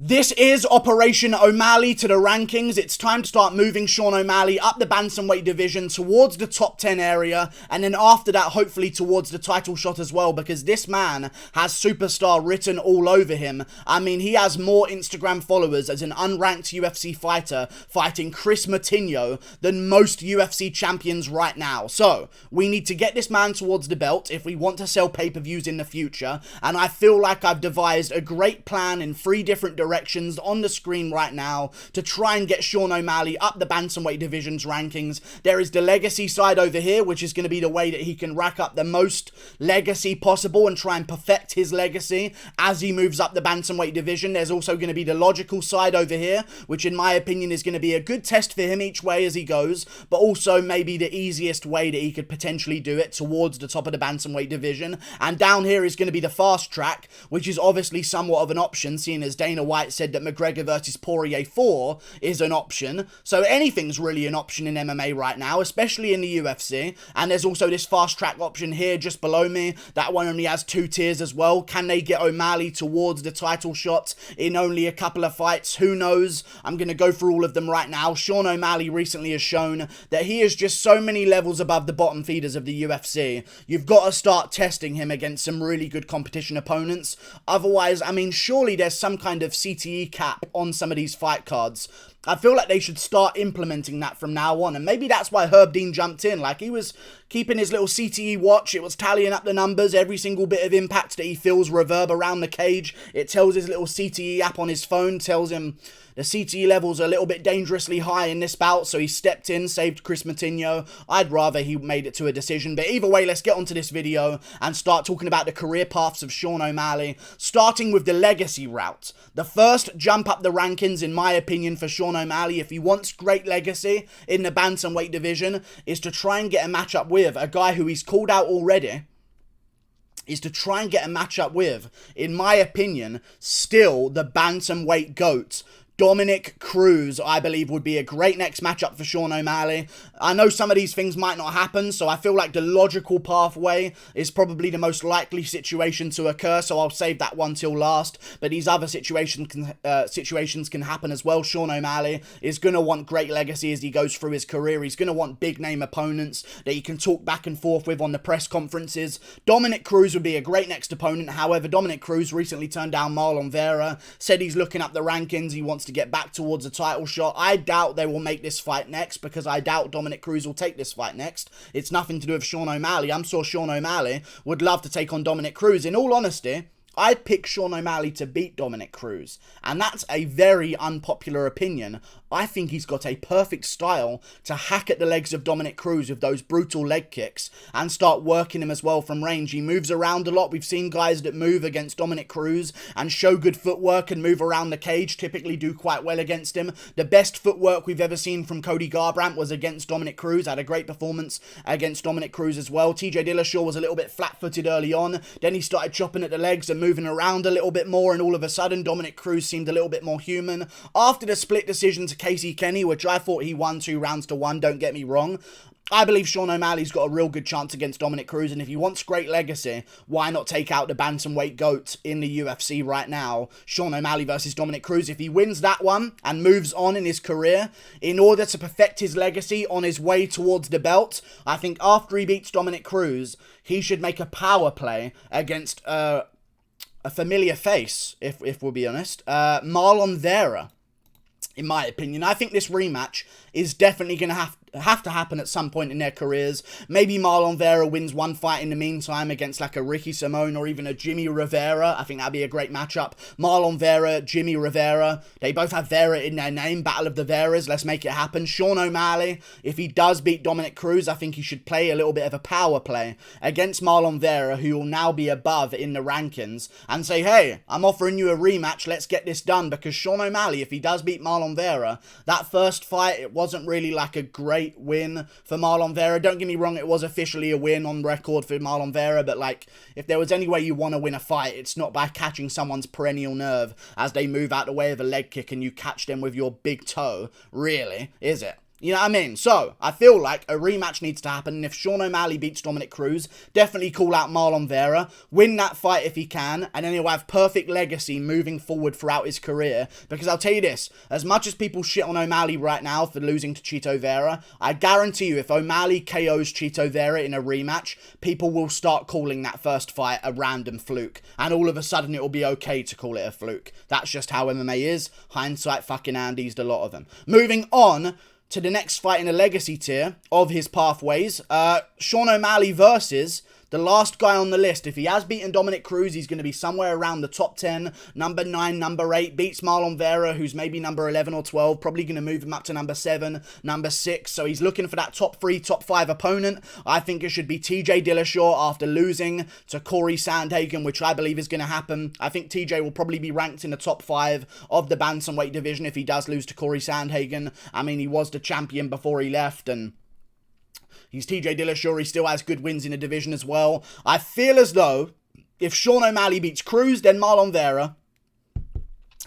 This is Operation O'Malley to the rankings. It's time to start moving Sean O'Malley up the bantamweight division towards the top 10 area, and then after that, hopefully towards the title shot as well, because this man has superstar written all over him. I mean, he has more Instagram followers as an unranked UFC fighter fighting Kris Moutinho than most UFC champions right now. So, we need to get this man towards the belt if we want to sell pay-per-views in the future, and I feel like I've devised a great plan in 3 different directions on the screen right now to try and get Sean O'Malley up the bantamweight division's rankings. There is the legacy side over here, which is going to be the way that he can rack up the most legacy possible and try and perfect his legacy as he moves up the bantamweight division. There's also going to be the logical side over here, which in my opinion is going to be a good test for him each way as he goes, but also maybe the easiest way that he could potentially do it towards the top of the bantamweight division. And down here is going to be the fast track, which is obviously somewhat of an option, seeing as Dana White said that McGregor versus Poirier 4 is an option. So anything's really an option in MMA right now, especially in the UFC. And there's also this fast track option here just below me. That one only has 2 tiers as well. Can they get O'Malley towards the title shot in only a couple of fights? Who knows? I'm going to go through all of them right now. Sean O'Malley recently has shown that he is just so many levels above the bottom feeders of the UFC. You've got to start testing him against some really good competition opponents. Otherwise, I mean, surely there's some kind of CTE cap on some of these fight cards. I feel like they should start implementing that from now on, and maybe that's why Herb Dean jumped in. Like, he was keeping his little CTE watch, it was tallying up the numbers, every single bit of impact that he feels reverb around the cage. It tells his little CTE app on his phone, tells him the CTE levels are a little bit dangerously high in this bout, so he stepped in, saved Kris Moutinho. I'd rather he made it to a decision, but either way, let's get onto this video and start talking about the career paths of Sean O'Malley, starting with the legacy route. The first jump up the rankings, in my opinion, for Sean O'Malley, if he wants great legacy in the bantamweight division, is to try and get a matchup with a guy who he's called out already, is to try and get a matchup with, in my opinion, still the bantamweight GOAT, Dominick Cruz. I believe would be a great next matchup for Sean O'Malley. I know some of these things might not happen, so I feel like the logical pathway is probably the most likely situation to occur, so I'll save that one till last. But these other situations can happen as well. Sean O'Malley is going to want great legacy as he goes through his career. He's going to want big name opponents that he can talk back and forth with on the press conferences. Dominick Cruz would be a great next opponent. However, Dominick Cruz recently turned down Marlon Vera, said he's looking up the rankings, he wants to get back towards a title shot. I doubt they will make this fight next, because I doubt Dominick Cruz will take this fight next. It's nothing to do with Sean O'Malley. I'm sure Sean O'Malley would love to take on Dominick Cruz. In all honesty, I'd pick Sean O'Malley to beat Dominick Cruz, and that's a very unpopular opinion. I think he's got a perfect style to hack at the legs of Dominick Cruz with those brutal leg kicks and start working him as well from range. He moves around a lot. We've seen guys that move against Dominick Cruz and show good footwork and move around the cage typically do quite well against him. The best footwork we've ever seen from Cody Garbrandt was against Dominick Cruz. Had a great performance against Dominick Cruz as well. TJ Dillashaw was a little bit flat-footed early on. Then he started chopping at the legs and moving around a little bit more, and all of a sudden Dominick Cruz seemed a little bit more human. After the split decision to Casey Kenny, which I thought he won 2 rounds to 1, don't get me wrong, I believe Sean O'Malley's got a real good chance against Dominick Cruz, and if he wants great legacy, why not take out the bantamweight GOAT in the UFC right now? Sean O'Malley versus Dominick Cruz. If he wins that one and moves on in his career, in order to perfect his legacy on his way towards the belt, I think after he beats Dominick Cruz, he should make a power play against a familiar face, if we'll be honest, Marlon Vera. In my opinion, I think this rematch is definitely going to have to happen at some point in their careers. Maybe Marlon Vera wins one fight in the meantime against like a Ricky Simone or even a Jimmy Rivera. I think that'd be a great matchup. Marlon Vera, Jimmy Rivera. They both have Vera in their name. Battle of the Veras. Let's make it happen. Sean O'Malley, if he does beat Dominick Cruz, I think he should play a little bit of a power play against Marlon Vera, who will now be above in the rankings, and say, hey, I'm offering you a rematch. Let's get this done. Because Sean O'Malley, if he does beat Marlon Vera, that first fight, it wasn't really like a great win for Marlon Vera. Don't get me wrong, it was officially a win on record for Marlon Vera, but like, if there was any way you want to win a fight, it's not by catching someone's perennial nerve as they move out the way of a leg kick and you catch them with your big toe, really, is it? You know what I mean? So, I feel like a rematch needs to happen, and if Sean O'Malley beats Dominick Cruz, definitely call out Marlon Vera, win that fight if he can, and then he'll have perfect legacy moving forward throughout his career, because I'll tell you this, as much as people shit on O'Malley right now for losing to Chito Vera, I guarantee you if O'Malley KOs Chito Vera in a rematch, people will start calling that first fight a random fluke, and all of a sudden it will be okay to call it a fluke. That's just how MMA is. Hindsight fucking Andy's a lot of them. Moving on to the next fight in the legacy tier of his pathways, Sean O'Malley versus the last guy on the list. If he has beaten Dominick Cruz, he's going to be somewhere around the top 10, number 9, number 8, beats Marlon Vera, who's maybe number 11 or 12, probably going to move him up to number 7, number 6, so he's looking for that top 3, top 5 opponent. I think it should be TJ Dillashaw after losing to Corey Sandhagen, which I believe is going to happen. I think TJ will probably be ranked in the top 5 of the bantamweight division if he does lose to Corey Sandhagen. I mean, he was the champion before he left, and he's TJ Dillashaw. He still has good wins in the division as well. I feel as though if Sean O'Malley beats Cruz, then Marlon Vera,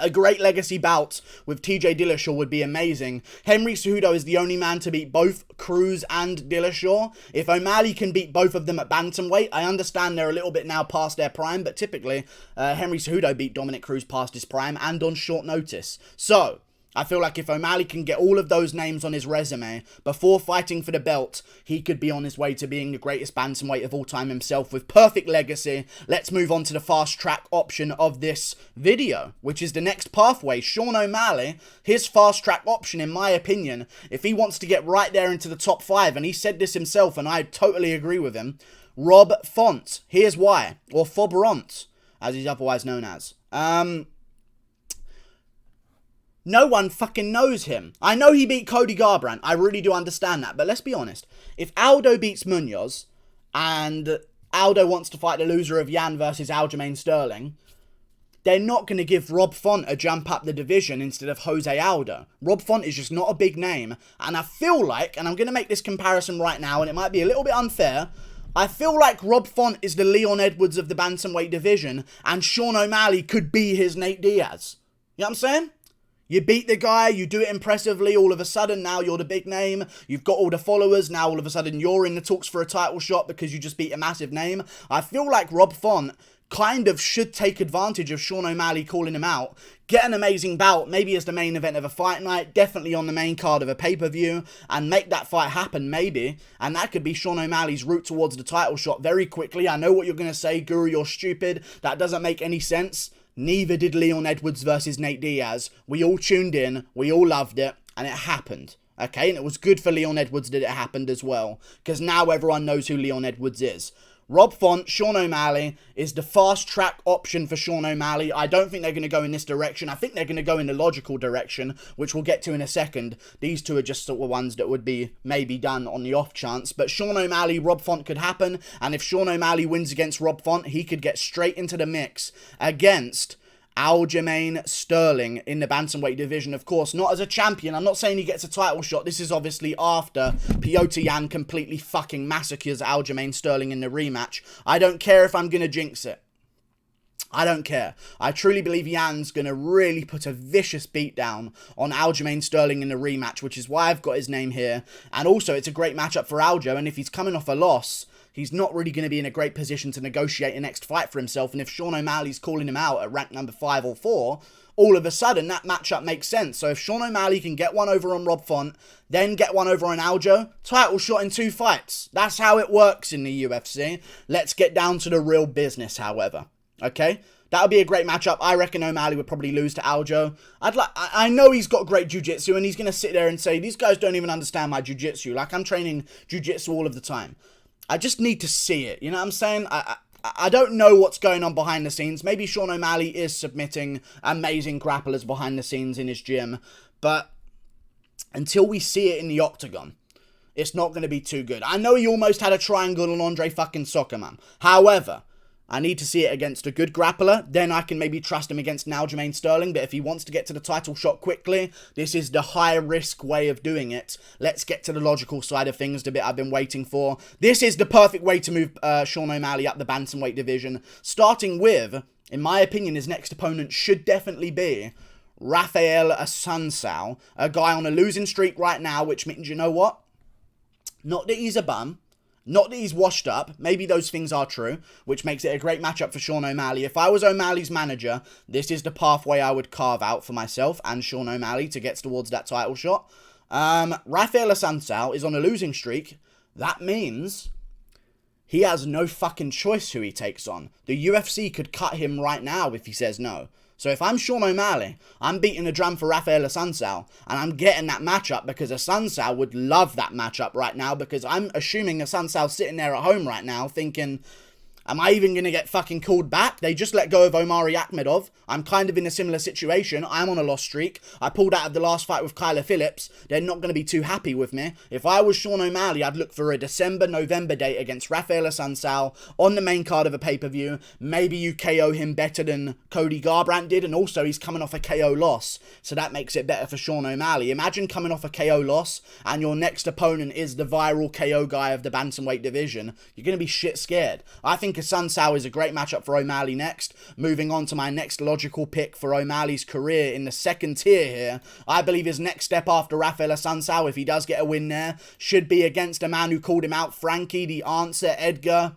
a great legacy bout with TJ Dillashaw would be amazing. Henry Cejudo is the only man to beat both Cruz and Dillashaw. If O'Malley can beat both of them at bantamweight, I understand they're a little bit now past their prime, but typically Henry Cejudo beat Dominick Cruz past his prime and on short notice. So I feel like if O'Malley can get all of those names on his resume before fighting for the belt, he could be on his way to being the greatest bantamweight of all time himself with perfect legacy. Let's move on to the fast track option of this video, which is the next pathway. Sean O'Malley, his fast track option, in my opinion, if he wants to get right there into the top 5, and he said this himself, and I totally agree with him, Rob Font. Here's why. Or Fobront, as he's otherwise known as. No one fucking knows him. I know he beat Cody Garbrandt. I really do understand that. But let's be honest. If Aldo beats Munoz and Aldo wants to fight the loser of Yan versus Aljamain Sterling, they're not going to give Rob Font a jump up the division instead of Jose Aldo. Rob Font is just not a big name. And I feel like, and I'm going to make this comparison right now, and it might be a little bit unfair, I feel like Rob Font is the Leon Edwards of the bantamweight division, and Sean O'Malley could be his Nate Diaz. You know what I'm saying? You beat the guy, you do it impressively, all of a sudden now you're the big name, you've got all the followers, now all of a sudden you're in the talks for a title shot because you just beat a massive name. I feel like Rob Font kind of should take advantage of Sean O'Malley calling him out, get an amazing bout, maybe as the main event of a fight night, definitely on the main card of a pay-per-view, and make that fight happen, maybe, and that could be Sean O'Malley's route towards the title shot very quickly. I know what you're going to say, Guru, you're stupid, that doesn't make any sense. Neither did Leon Edwards versus Nate Diaz. We all tuned in, we all loved it, and it happened. Okay, and it was good for Leon Edwards that it happened as well, because now everyone knows who Leon Edwards is. Rob Font, Sean O'Malley is the fast track option for Sean O'Malley. I don't think they're going to go in this direction. I think they're going to go in the logical direction, which we'll get to in a second. These two are just sort of ones that would be maybe done on the off chance. But Sean O'Malley, Rob Font could happen. And if Sean O'Malley wins against Rob Font, he could get straight into the mix against Aljamain Sterling in the bantamweight division. Of course, not as a champion. I'm not saying he gets a title shot. This is obviously after Piotr Yan completely fucking massacres Aljamain Sterling in the rematch. I don't care if I'm going to jinx it. I don't care. I truly believe Yan's going to really put a vicious beatdown on Aljamain Sterling in the rematch, which is why I've got his name here. And also, it's a great matchup for Aljo, and if he's coming off a loss, he's not really going to be in a great position to negotiate a next fight for himself. And if Sean O'Malley's calling him out at rank number 5 or 4, all of a sudden that matchup makes sense. So if Sean O'Malley can get one over on Rob Font, then get one over on Aljo, title shot in 2 fights. That's how it works in the UFC. Let's get down to the real business, however. Okay? That would be a great matchup. I reckon O'Malley would probably lose to Aljo. I know he's got great jiu-jitsu, and he's going to sit there and say, these guys don't even understand my jiu-jitsu. Like, I'm training jiu-jitsu all of the time. I just need to see it, you know what I'm saying? I don't know what's going on behind the scenes. Maybe Sean O'Malley is submitting amazing grapplers behind the scenes in his gym, but until we see it in the octagon, it's not going to be too good. I know he almost had a triangle on Andre fucking Soccerman. However, I need to see it against a good grappler, then I can maybe trust him against Aljamain Sterling, but if he wants to get to the title shot quickly, this is the high-risk way of doing it. Let's get to the logical side of things, the bit I've been waiting for. This is the perfect way to move Sean O'Malley up the bantamweight division, starting with, in my opinion, his next opponent should definitely be Raphael Assuncao, a guy on a losing streak right now, which means, you know what? Not that he's a bum. Not that he's washed up. Maybe those things are true, which makes it a great matchup for Sean O'Malley. If I was O'Malley's manager, this is the pathway I would carve out for myself and Sean O'Malley to get towards that title shot. Raphael Assuncao is on a losing streak. That means he has no fucking choice who he takes on. The UFC could cut him right now if he says no. So if I'm Sean O'Malley, I'm beating the drum for Raphael Assuncao, and I'm getting that matchup because Assuncao would love that matchup right now, because I'm assuming Assuncao's sitting there at home right now thinking, am I even going to get fucking called back? They just let go of Omari Akhmedov. I'm kind of in a similar situation. I'm on a lost streak. I pulled out of the last fight with Kyler Phillips. They're not going to be too happy with me. If I was Sean O'Malley, I'd look for a December-November date against Raphael Assuncao on the main card of a pay-per-view. Maybe you KO him better than Cody Garbrandt did, and also he's coming off a KO loss, so that makes it better for Sean O'Malley. Imagine coming off a KO loss, and your next opponent is the viral KO guy of the bantamweight division. You're going to be shit scared. I think Assuncao is a great matchup for O'Malley next. Moving on to my next logical pick for O'Malley's career in the second tier here. I believe his next step after Raphael Assuncao, if he does get a win there, should be against a man who called him out, Frankie, the answer, Edgar.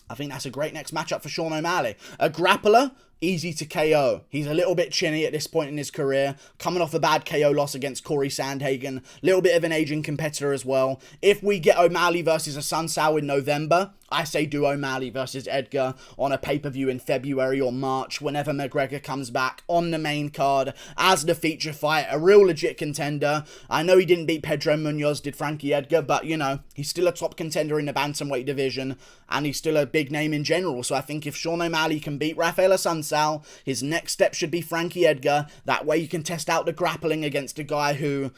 I think that's a great next matchup for Sean O'Malley. A grappler, easy to KO. He's a little bit chinny at this point in his career, coming off a bad KO loss against Corey Sandhagen, little bit of an aging competitor as well. If we get O'Malley versus Assuncao in November, I say do O'Malley versus Edgar on a pay-per-view in February or March, whenever McGregor comes back on the main card as the feature fight, a real legit contender. I know he didn't beat Pedro Munoz, did Frankie Edgar, but, you know, he's still a top contender in the bantamweight division, and he's still a big name in general. So I think if Sean O'Malley can beat Raphael Assuncao, his next step should be Frankie Edgar. That way you can test out the grappling against a guy who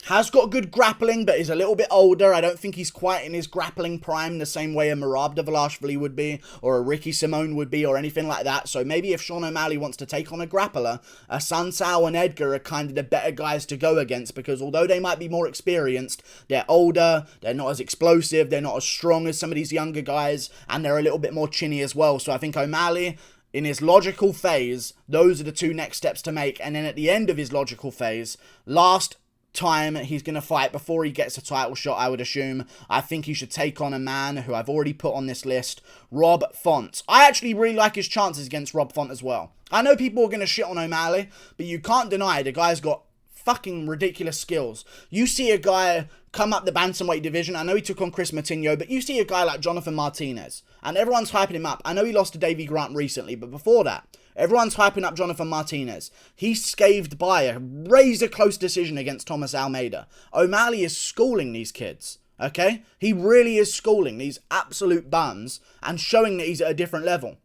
has got good grappling, but is a little bit older. I don't think he's quite in his grappling prime the same way a Merab Dvalishvili would be, or a Ricky Simone would be, or anything like that. So maybe if Sean O'Malley wants to take on a grappler, Assuncao and Edgar are kind of the better guys to go against, because although they might be more experienced, they're older, they're not as explosive, they're not as strong as some of these younger guys, and they're a little bit more chinny as well. So I think O'Malley, in his logical phase, those are the two next steps to make. And then at the end of his logical phase, last time he's going to fight before he gets a title shot, I would assume, I think he should take on a man who I've already put on this list, Rob Font. I actually really like his chances against Rob Font as well. I know people are going to shit on O'Malley, but you can't deny the guy's got fucking ridiculous skills. You see a guy come up the bantamweight division. I know he took on Kris Moutinho, but you see a guy like Jonathan Martinez, and everyone's hyping him up. I know he lost to Davey Grant recently, but before that, everyone's hyping up Jonathan Martinez. He's scathed by a razor-close decision against Thomas Almeida. O'Malley is schooling these kids, okay? He really is schooling these absolute bums and showing that he's at a different level.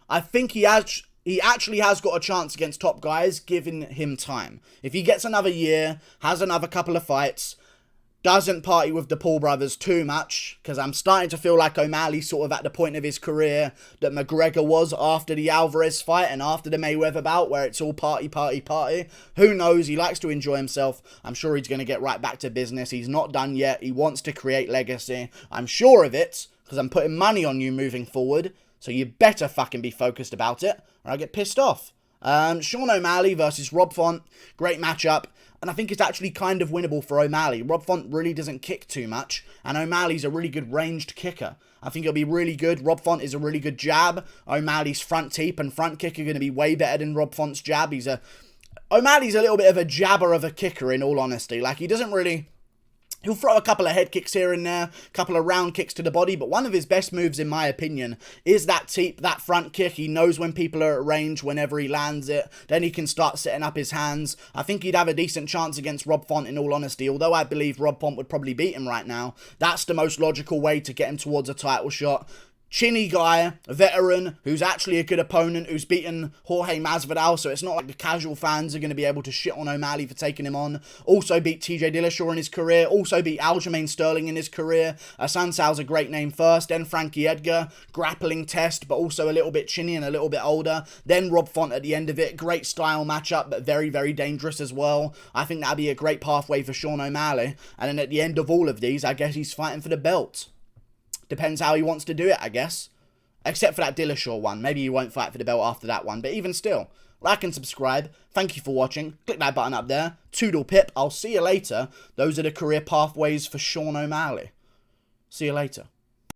I think he actually has got a chance against top guys, given him time. If he gets another year, has another couple of fights, doesn't party with the Paul brothers too much, because I'm starting to feel like O'Malley's sort of at the point of his career that McGregor was after the Alvarez fight and after the Mayweather bout, where it's all party, party, party. Who knows? He likes to enjoy himself. I'm sure he's going to get right back to business. He's not done yet. He wants to create legacy. I'm sure of it, because I'm putting money on you moving forward. So you better fucking be focused about it, or I'll get pissed off. Sean O'Malley versus Rob Font. Great matchup. And I think it's actually kind of winnable for O'Malley. Rob Font really doesn't kick too much, and O'Malley's a really good ranged kicker. I think it'll be really good. Rob Font is a really good jab. O'Malley's front teep and front kick are going to be way better than Rob Font's jab. O'Malley's a little bit of a jabber of a kicker, in all honesty. Like, he doesn't really... He'll throw a couple of head kicks here and there, a couple of round kicks to the body, but one of his best moves, in my opinion, is that teep, that front kick. He knows when people are at range whenever he lands it. Then he can start setting up his hands. I think he'd have a decent chance against Rob Font, in all honesty, although I believe Rob Font would probably beat him right now. That's the most logical way to get him towards a title shot. Chinny guy, a veteran, who's actually a good opponent, who's beaten Jorge Masvidal, so it's not like the casual fans are going to be able to shit on O'Malley for taking him on. Also beat TJ Dillashaw in his career, also beat Aljamain Sterling in his career. Assuncao's a great name first, then Frankie Edgar, grappling test, but also a little bit chinny and a little bit older. Then Rob Font at the end of it, great style matchup, but very, very dangerous as well. I think that'd be a great pathway for Sean O'Malley. And then at the end of all of these, I guess he's fighting for the belt. Depends how he wants to do it, I guess. Except for that Dillashaw one. Maybe he won't fight for the belt after that one. But even still, like and subscribe. Thank you for watching. Click that button up there. Toodle pip. I'll see you later. Those are the career pathways for Sean O'Malley. See you later.